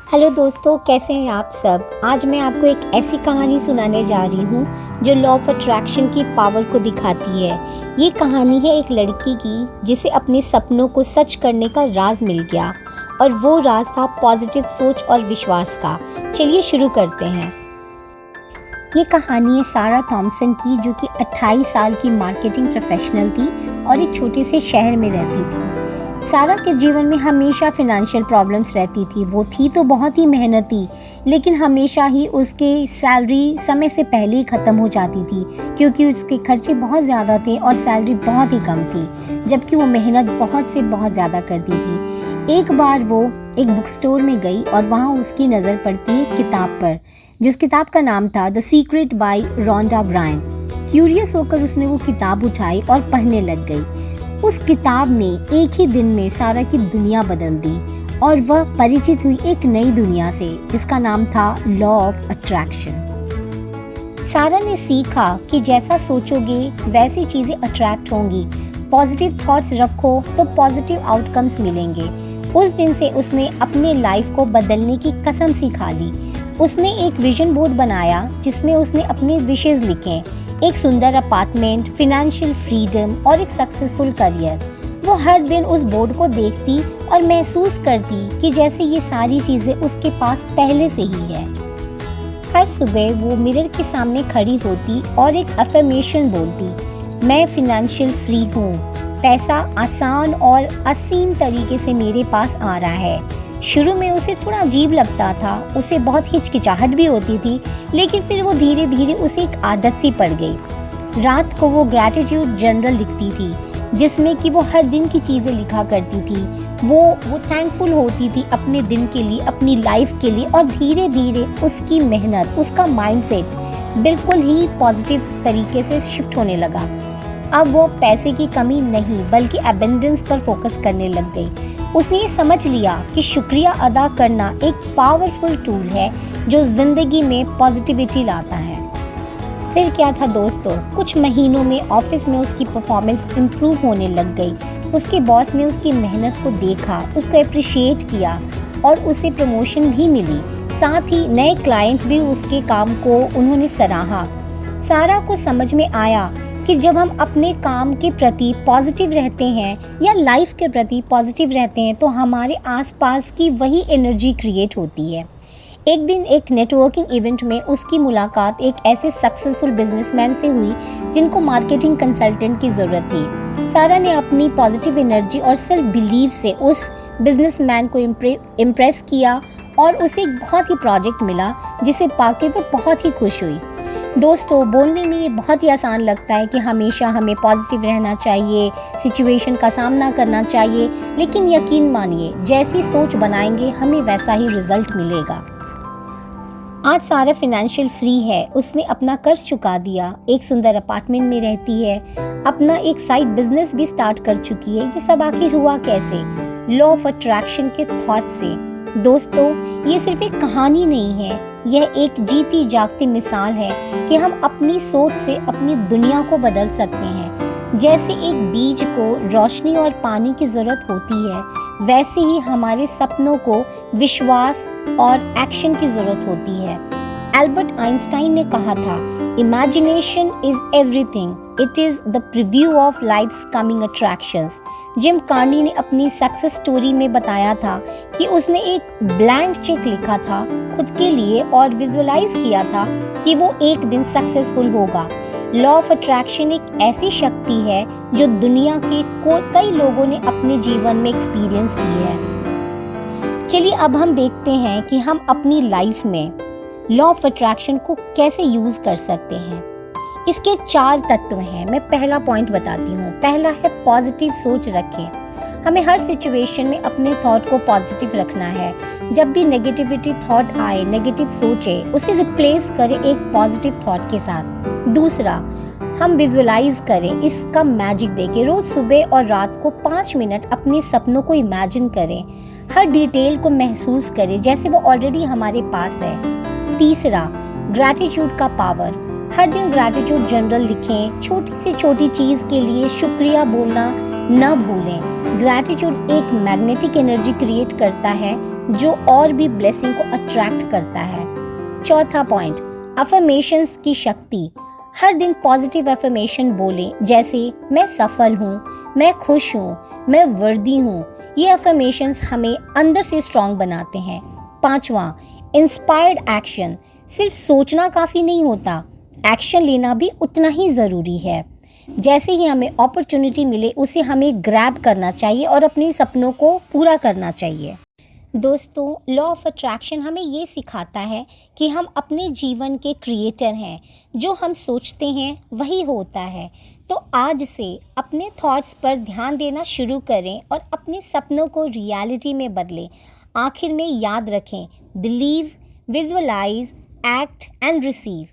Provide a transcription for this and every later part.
Hello दोस्तों, कैसे हैं आप सब। आज मैं आपको एक ऐसी कहानी सुनाने जा रही हूँ जो लॉ ऑफ अट्रैक्शन की पावर को दिखाती है। ये कहानी है एक लड़की की जिसे अपने सपनों को सच करने का राज मिल गया, और वो राज था पॉजिटिव सोच और विश्वास का। चलिए शुरू करते हैं। ये कहानी है सारा थॉमसन की, जो कि 28 साल की मार्केटिंग प्रोफेशनल थी और एक छोटे से शहर में रहती थी। सारा के जीवन में हमेशा फाइनेंशियल प्रॉब्लम्स रहती थी। वो थी तो बहुत ही मेहनती, लेकिन हमेशा ही उसकी सैलरी समय से पहले ही ख़त्म हो जाती थी, क्योंकि उसके खर्चे बहुत ज़्यादा थे और सैलरी बहुत ही कम थी, जबकि वो मेहनत बहुत से बहुत ज़्यादा करती थी। एक बार वो एक बुक स्टोर में गई और वहाँ उसकी नज़र पड़ती है किताब पर, जिस किताब का नाम था The Secret by Rhonda Byrne. Curious होकर उसने वो किताब उठाई और पढ़ने लग गई। उस किताब ने एक ही दिन में सारा की दुनिया बदल दी और वह परिचित हुई एक नई दुनिया से, जिसका नाम था लॉ ऑफ अट्रैक्शन। सारा ने सीखा कि जैसा सोचोगे वैसी चीजें अट्रैक्ट होंगी। पॉजिटिव थॉट्स रखो तो पॉजिटिव आउटकम्स मिलेंगे। उस दिन से उसने अपने लाइफ को बदलने की कसम सी खा ली। उसने एक विजन बोर्ड बनाया जिसमें उसने अपने विशेस लिखे, एक सुंदर अपार्टमेंट, फिनेंशियल फ्रीडम और एक सक्सेसफुल करियर। वो हर दिन उस बोर्ड को देखती और महसूस करती कि जैसे ये सारी चीजें उसके पास पहले से ही है। हर सुबह वो मिरर के सामने खड़ी होती और एक अफर्मेशन बोलती, मैं फिनेंशियल फ्री हूँ, पैसा आसान और असीम तरीके से मेरे पास आ रहा है। शुरू में उसे थोड़ा अजीब लगता था, उसे बहुत हिचकिचाहट भी होती थी, लेकिन फिर वो धीरे धीरे उसे एक आदत सी पड़ गई। रात को वो ग्रैटिट्यूड जर्नल लिखती थी, जिसमें कि वो हर दिन की चीज़ें लिखा करती थी। वो थैंकफुल होती थी अपने दिन के लिए, अपनी लाइफ के लिए, और धीरे धीरे उसकी मेहनत, उसका माइंडसेट बिल्कुल ही पॉजिटिव तरीके से शिफ्ट होने लगा। अब वो पैसे की कमी नहीं बल्कि एबंडेंस पर फोकस करने लग गई। उसने ये समझ लिया कि शुक्रिया अदा करना एक पावरफुल टूल है जो जिंदगी में पॉजिटिविटी लाता है। फिर क्या था दोस्तों, कुछ महीनों में ऑफिस में उसकी परफॉर्मेंस इम्प्रूव होने लग गई। उसके बॉस ने उसकी मेहनत को देखा, उसको अप्रिशिएट किया और उसे प्रमोशन भी मिली। साथ ही नए क्लाइंट्स भी उसके काम को उन्होंने सराहा। सारा को समझ में आया कि जब हम अपने काम के प्रति पॉजिटिव रहते हैं या लाइफ के प्रति पॉजिटिव रहते हैं तो हमारे आसपास की वही एनर्जी क्रिएट होती है। एक दिन एक नेटवर्किंग इवेंट में उसकी मुलाकात एक ऐसे सक्सेसफुल बिजनेसमैन से हुई जिनको मार्केटिंग कंसल्टेंट की ज़रूरत थी। सारा ने अपनी पॉजिटिव एनर्जी और सेल्फ बिलीव से उस बिजनेसमैन को इम्प्रेस किया और उसे एक बहुत ही प्रोजेक्ट मिला, जिसे पाके वो बहुत ही खुश हुई। दोस्तों, बोलने में ये बहुत ही आसान लगता है कि हमेशा हमें पॉजिटिव रहना चाहिए, सिचुएशन का सामना करना चाहिए, लेकिन यकीन मानिए जैसी सोच बनाएंगे हमें वैसा ही रिजल्ट मिलेगा। आज सारा फाइनेंशियल फ्री है। उसने अपना कर्ज चुका दिया, एक सुंदर अपार्टमेंट में रहती है, अपना एक साइड बिजनेस भी स्टार्ट कर चुकी है। ये सब आखिर हुआ कैसे? लॉ ऑफ अट्रैक्शन के थॉट से। दोस्तों, ये सिर्फ एक कहानी नहीं है, यह एक जीती जागती मिसाल है कि हम अपनी सोच से अपनी दुनिया को बदल सकते हैं। जैसे एक बीज को रोशनी और पानी की जरूरत होती है, वैसे ही हमारे सपनों को विश्वास और एक्शन की जरूरत होती है। एल्बर्ट आइंस्टाइन ने कहा था, imagination is everything, it is the preview of life's coming attractions. Jim Carrey ने अपनी सक्सेस स्टोरी में बताया था कि उसने एक ब्लैंक चेक लिखा था खुद के लिए और विजुअलाइज किया था कि वो एक दिन सक्सेसफुल होगा। लॉ ऑफ अट्रैक्शन एक ऐसी शक्ति है जो दुनिया के कई लोगों ने अपने जीवन में एक्सपीरियंस की है। चलिए अब हम देखते हैं कि हम अपनी लाइफ में लॉ ऑफ अट्रैक्शन को कैसे यूज कर सकते हैं। इसके 4 तत्व हैं। मैं पहला पॉइंट बताती हूँ। पहला है पॉजिटिव सोच रखें। हमें हर सिचुएशन में अपने थॉट को पॉजिटिव रखना है। जब भी नेगेटिविटी थॉट आए, नेगेटिव सोचे, उसे रिप्लेस करें एक पॉजिटिव थॉट के साथ। दूसरा, हम विजुअलाइज करें, इसका मैजिक देखें। रोज सुबह और रात को 5 मिनट अपने सपनों को इमेजिन करें, हर डिटेल को महसूस करें जैसे वो ऑलरेडी हमारे पास है। तीसरा, ग्रैटिट्यूड का पावर। हर दिन ग्रैटिट्यूड जर्नल लिखें। छोटी से छोटी चीज़ के लिए शुक्रिया बोलना न भूलें। ग्रैटिट्यूड एक मैग्नेटिक एनर्जी क्रिएट करता है जो और भी ब्लेसिंग को अट्रैक्ट करता है। चौथा पॉइंट, अफर्मेशंस की शक्ति। हर दिन पॉजिटिव अफर्मेशन बोलें, जैसे मैं सफल हूँ, मैं खुश हूँ, मैं वर्दी हूँ। ये अफर्मेशंस हमें अंदर से स्ट्रॉन्ग बनाते हैं। पांचवा, इंस्पायर्ड एक्शन। सिर्फ सोचना काफ़ी नहीं होता, एक्शन लेना भी उतना ही ज़रूरी है। जैसे ही हमें अपॉर्चुनिटी मिले उसे हमें ग्रैब करना चाहिए और अपने सपनों को पूरा करना चाहिए। दोस्तों, लॉ ऑफ अट्रैक्शन हमें ये सिखाता है कि हम अपने जीवन के क्रिएटर हैं। जो हम सोचते हैं वही होता है। तो आज से अपने थॉट्स पर ध्यान देना शुरू करें और अपने सपनों को रियलिटी में बदलें। आखिर में याद रखें, believe, visualise, act and receive.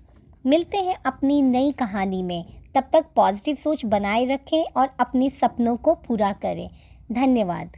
मिलते हैं अपनी नई कहानी में। तब तक पॉजिटिव सोच बनाए रखें और अपने सपनों को पूरा करें। धन्यवाद।